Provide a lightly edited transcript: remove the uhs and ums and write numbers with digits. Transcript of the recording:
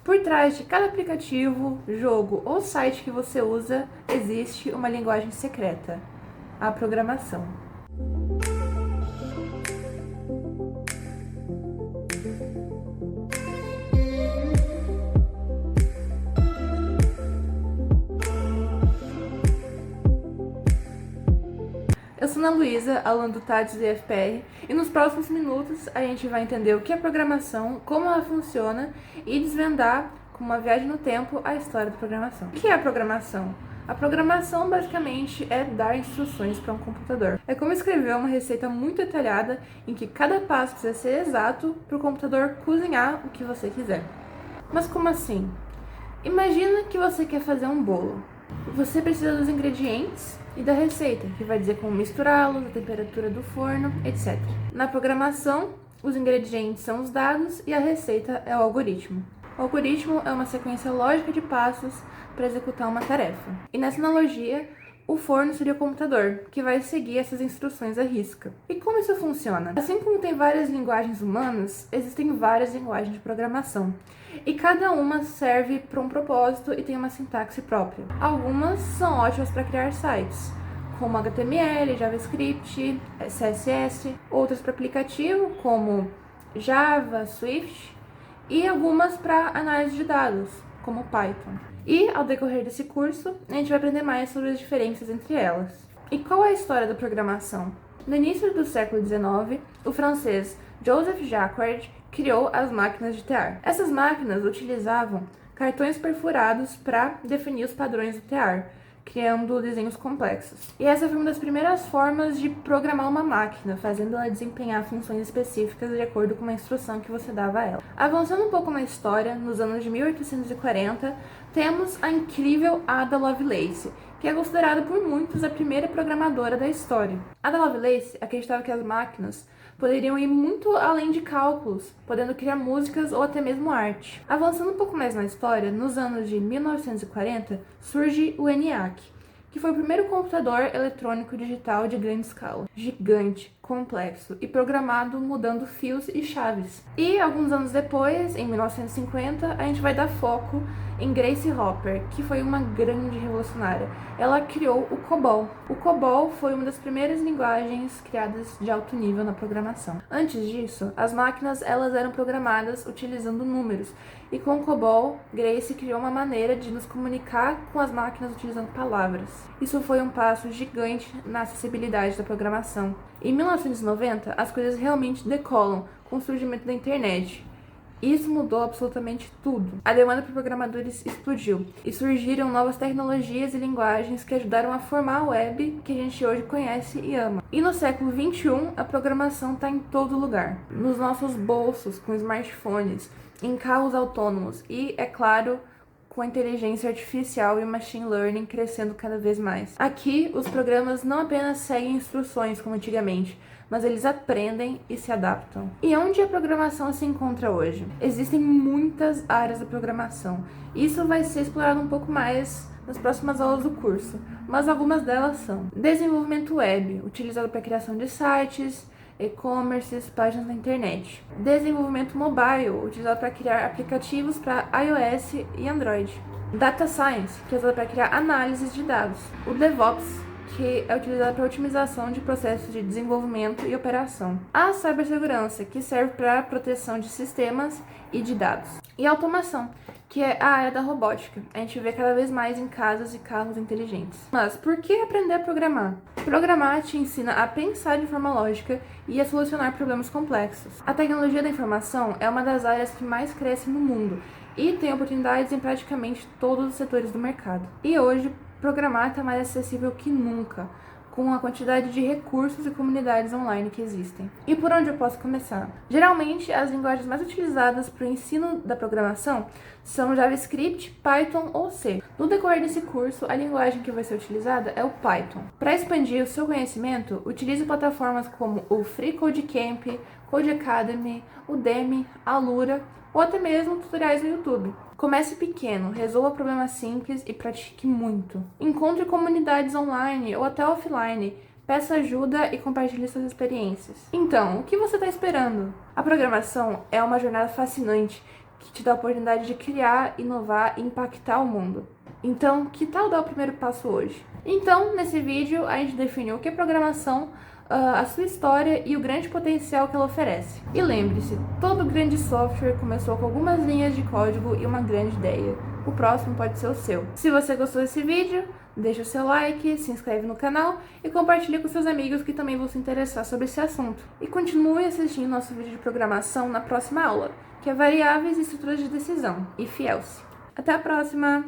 Por trás de cada aplicativo, jogo ou site que você usa, existe uma linguagem secreta, a programação. Eu sou Ana Luísa, aluna do TADS e FPR, e nos próximos minutos a gente vai entender o que é programação, como ela funciona e desvendar, com uma viagem no tempo, a história da programação. O que é a programação? A programação, basicamente, é dar instruções para um computador. É como escrever uma receita muito detalhada em que cada passo precisa ser exato para o computador cozinhar o que você quiser. Mas como assim? Imagina que você quer fazer um bolo. Você precisa dos ingredientes e da receita, que vai dizer como misturá-los, a temperatura do forno, etc. Na programação, os ingredientes são os dados e a receita é o algoritmo. O algoritmo é uma sequência lógica de passos para executar uma tarefa. E nessa analogia, o forno seria o computador, que vai seguir essas instruções à risca. E como isso funciona? Assim como tem várias linguagens humanas, existem várias linguagens de programação. E cada uma serve para um propósito e tem uma sintaxe própria. Algumas são ótimas para criar sites, como HTML, JavaScript, CSS, outras para aplicativo, como Java, Swift, e algumas para análise de dados, como Python. E, ao decorrer desse curso, a gente vai aprender mais sobre as diferenças entre elas. E qual é a história da programação? No início do século XIX, o francês Joseph Jacquard criou as máquinas de tear. Essas máquinas utilizavam cartões perfurados para definir os padrões do tear, criando desenhos complexos. E essa foi uma das primeiras formas de programar uma máquina, fazendo ela desempenhar funções específicas de acordo com uma instrução que você dava a ela. Avançando um pouco na história, nos anos de 1840, temos a incrível Ada Lovelace, que é considerada por muitos a primeira programadora da história. Ada Lovelace acreditava que as máquinas poderiam ir muito além de cálculos, podendo criar músicas ou até mesmo arte. Avançando um pouco mais na história, nos anos de 1940, surge o ENIAC, que foi o primeiro computador eletrônico digital de grande escala. Gigante, complexo e programado mudando fios e chaves. E alguns anos depois, em 1950, a gente vai dar foco em Grace Hopper, que foi uma grande revolucionária. Ela criou o COBOL. O COBOL foi uma das primeiras linguagens criadas de alto nível na programação. Antes disso, as máquinas elas eram programadas utilizando números. E com o COBOL, Grace criou uma maneira de nos comunicar com as máquinas utilizando palavras. Isso foi um passo gigante na acessibilidade da programação. Em 1990, as coisas realmente decolam com o surgimento da internet. Isso mudou absolutamente tudo. A demanda por programadores explodiu e surgiram novas tecnologias e linguagens que ajudaram a formar a web que a gente hoje conhece e ama. E no século XXI, a programação está em todo lugar. Nos nossos bolsos, com smartphones, em carros autônomos e, é claro, com a inteligência artificial e o machine learning crescendo cada vez mais. Aqui, os programas não apenas seguem instruções como antigamente, mas eles aprendem e se adaptam. E onde a programação se encontra hoje? Existem muitas áreas da programação. Isso vai ser explorado um pouco mais nas próximas aulas do curso, mas algumas delas são: desenvolvimento web, utilizado para a criação de sites, e-commerces, páginas na internet. Desenvolvimento mobile, utilizado para criar aplicativos para iOS e Android. Data Science, que é usado para criar análises de dados. O DevOps, que é utilizado para otimização de processos de desenvolvimento e operação. A cibersegurança, que serve para proteção de sistemas e de dados. E a automação, que é a área da robótica. A gente vê cada vez mais em casas e carros inteligentes. Mas por que aprender a programar? Programar te ensina a pensar de forma lógica e a solucionar problemas complexos. A tecnologia da informação é uma das áreas que mais cresce no mundo e tem oportunidades em praticamente todos os setores do mercado. E hoje, programar está mais acessível que nunca, com a quantidade de recursos e comunidades online que existem. E por onde eu posso começar? Geralmente, as linguagens mais utilizadas para o ensino da programação são JavaScript, Python ou C. No decorrer desse curso, a linguagem que vai ser utilizada é o Python. Para expandir o seu conhecimento, utilize plataformas como o FreeCodeCamp, Codecademy, Udemy, Alura ou até mesmo tutoriais no YouTube. Comece pequeno, resolva problemas simples e pratique muito. Encontre comunidades online ou até offline, peça ajuda e compartilhe suas experiências. Então, o que você está esperando? A programação é uma jornada fascinante que te dá a oportunidade de criar, inovar e impactar o mundo. Então, que tal dar o primeiro passo hoje? Então, nesse vídeo, a gente definiu o que é programação, a sua história e o grande potencial que ela oferece. E lembre-se, todo grande software começou com algumas linhas de código e uma grande ideia. O próximo pode ser o seu. Se você gostou desse vídeo, deixa o seu like, se inscreve no canal e compartilha com seus amigos que também vão se interessar sobre esse assunto. E continue assistindo nosso vídeo de programação na próxima aula, que é Variáveis e Estruturas de Decisão, if else. Até a próxima!